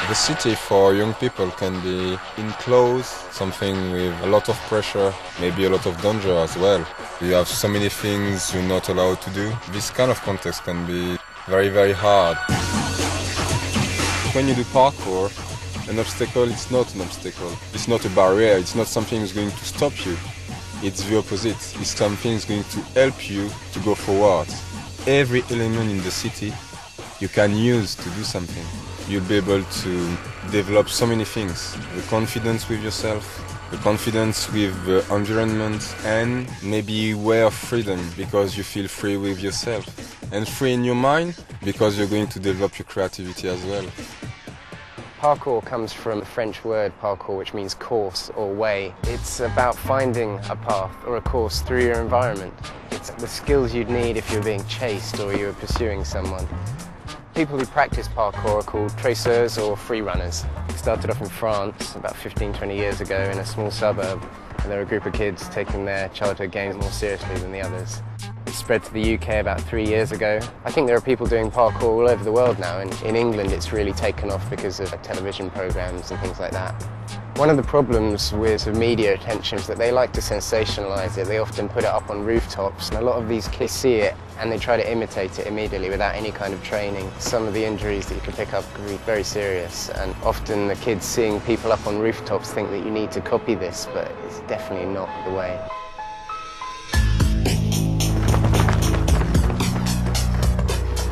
The city for young people can be enclosed, something with a lot of pressure, maybe a lot of danger as well. You have so many things you're not allowed to do. This kind of context can be very, very hard. When you do parkour, an obstacle is not an obstacle. It's not a barrier, it's not something that's going to stop you. It's the opposite. It's something that's going to help you to go forward. Every element in the city you can use to do something. You'll be able to develop so many things. The confidence with yourself, the confidence with the environment, and maybe a way of freedom because you feel free with yourself. And free in your mind because you're going to develop your creativity as well. Parkour comes from the French word parcours, which means course or way. It's about finding a path or a course through your environment. It's the skills you'd need if you're being chased or you're pursuing someone. People who practice parkour are called traceurs or free runners. It started off in France about 15-20 years ago in a small suburb, and there were a group of kids taking their childhood games more seriously than the others. It spread to the UK about 3 years ago. I think there are people doing parkour all over the world now, and in England it's really taken off because of television programs and things like that. One of the problems with media attention is that they like to sensationalise it. They often put it up on rooftops, and a lot of these kids see it and they try to imitate it immediately without any kind of training. Some of the injuries that you can pick up can be very serious, and often the kids seeing people up on rooftops think that you need to copy this, but it's definitely not the way.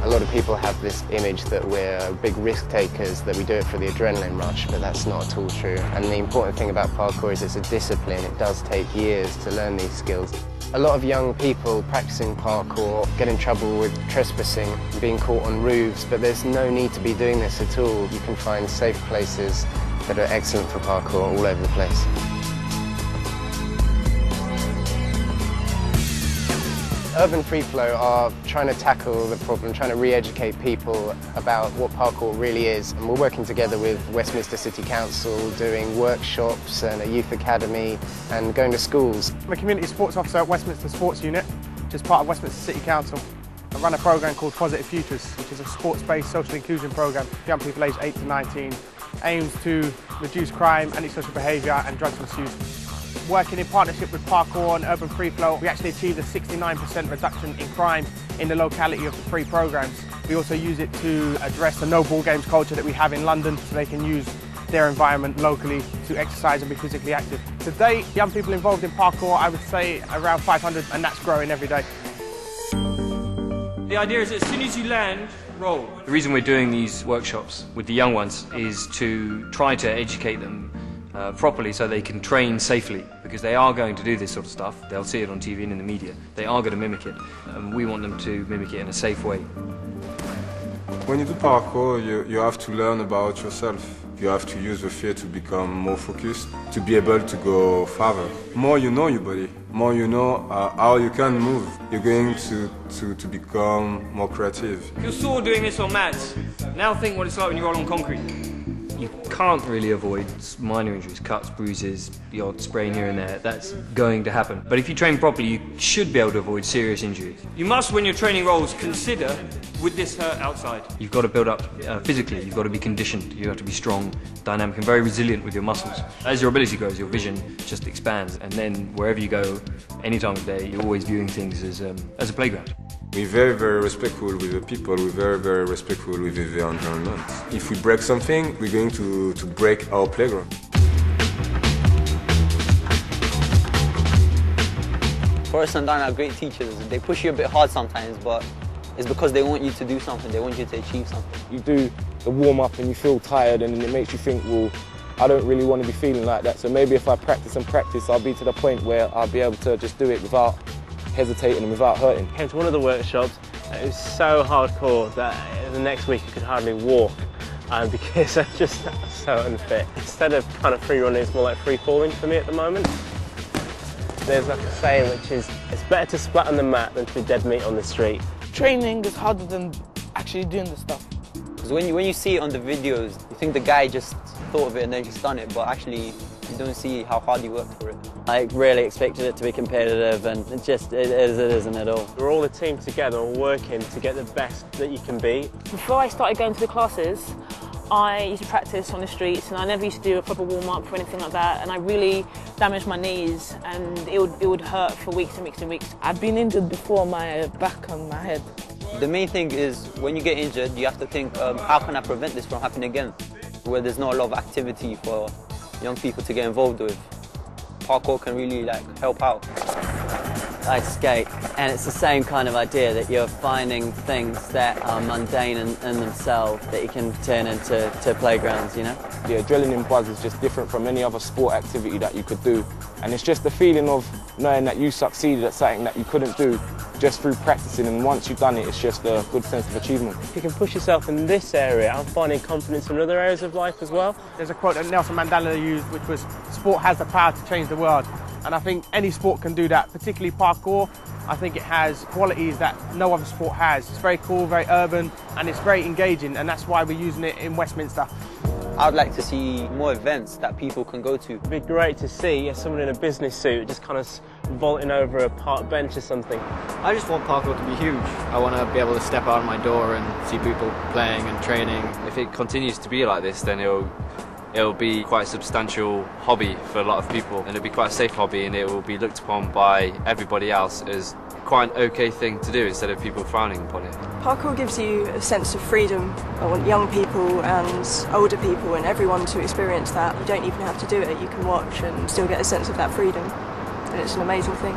A lot of people have this image that we're big risk takers, that we do it for the adrenaline rush, but that's not at all true. And the important thing about parkour is it's a discipline. It does take years to learn these skills. A lot of young people practicing parkour get in trouble with trespassing, being caught on roofs, but there's no need to be doing this at all. You can find safe places that are excellent for parkour all over the place. Urban Freeflow are trying to tackle the problem, trying to re-educate people about what parkour really is. And we're working together with Westminster City Council, doing workshops and a youth academy and going to schools. I'm a community sports officer at Westminster Sports Unit, which is part of Westminster City Council. I run a programme called Positive Futures, which is a sports-based social inclusion programme for young people aged 8 to 19, aims to reduce crime, antisocial behaviour and drugs misuse. Working in partnership with Parkour and Urban Freeflow, we actually achieved a 69% reduction in crime in the locality of the free programs. We also use it to address the no ball games culture that we have in London, so they can use their environment locally to exercise and be physically active. Today, young people involved in parkour, I would say around 500, and that's growing every day. The idea is that as soon as you land, roll. The reason we're doing these workshops with the young ones is to try to educate them properly so they can train safely, because they are going to do this sort of stuff. They'll see it on TV and in the media. They are going to mimic it, and we want them to mimic it in a safe way. When you do parkour, you have to learn about yourself. You have to use the fear to become more focused, to be able to go farther. More you know your body, more you know how you can move, you're going to become more creative. You're sore doing this on mats. Now think what it's like when you roll on concrete. You can't really avoid minor injuries, cuts, bruises, the odd sprain here and there. That's going to happen. But if you train properly, you should be able to avoid serious injuries. You must, when you're training rolls, consider, would this hurt outside? You've got to build up physically. You've got to be conditioned. You have to be strong, dynamic, and very resilient with your muscles. As your ability grows, your vision just expands. And then wherever you go, any time of day, you're always viewing things as a playground. We're very, very respectful with the people, we're very, very respectful with the environment. If we break something, we're going to break our playground. Forrest and Dan are great teachers. They push you a bit hard sometimes, but it's because they want you to do something, they want you to achieve something. You do the warm-up and you feel tired, and then it makes you think, well, I don't really want to be feeling like that, so maybe if I practice and practice, I'll be to the point where I'll be able to just do it without hesitating and without hurting. I came to one of the workshops, and it was so hardcore that the next week I could hardly walk because I'm just so unfit. Instead of kind of free running, it's more like free falling for me at the moment. There's like a saying which is, it's better to splat on the mat than to be dead meat on the street. Training is harder than actually doing the stuff. Because when you see it on the videos, you think the guy just thought of it and then just done it, but actually you don't see how hard he worked for it. I really expected it to be competitive, and it isn't at all. We're all a team together, working to get the best that you can be. Before I started going to the classes, I used to practice on the streets and I never used to do a proper warm-up or anything like that, and I really damaged my knees and it would hurt for weeks and weeks and weeks. I've been injured before, my back and my head. The main thing is when you get injured, you have to think, how can I prevent this from happening again? Where there's not a lot of activity for young people to get involved with. Parkour can really help out. I skate, and it's the same kind of idea that you're finding things that are mundane in themselves that you can turn into playgrounds, you know? The adrenaline buzz is just different from any other sport activity that you could do, and it's just the feeling of knowing that you succeeded at something that you couldn't do just through practicing, and once you've done it, it's just a good sense of achievement. If you can push yourself in this area, I'm finding confidence in other areas of life as well. There's a quote that Nelson Mandela used, which was, "Sport has the power to change the world." And I think any sport can do that, particularly parkour. I think it has qualities that no other sport has. It's very cool, very urban, and it's very engaging, and that's why we're using it in Westminster. I'd like to see more events that people can go to. It'd be great to see someone in a business suit just kind of vaulting over a park bench or something. I just want parkour to be huge. I want to be able to step out of my door and see people playing and training. If it continues to be like this, then it'll be quite a substantial hobby for a lot of people, and it'll be quite a safe hobby, and it will be looked upon by everybody else as quite an okay thing to do instead of people frowning upon it. Parkour gives you a sense of freedom. I want young people and older people and everyone to experience that. You don't even have to do it, you can watch and still get a sense of that freedom. And it's an amazing thing.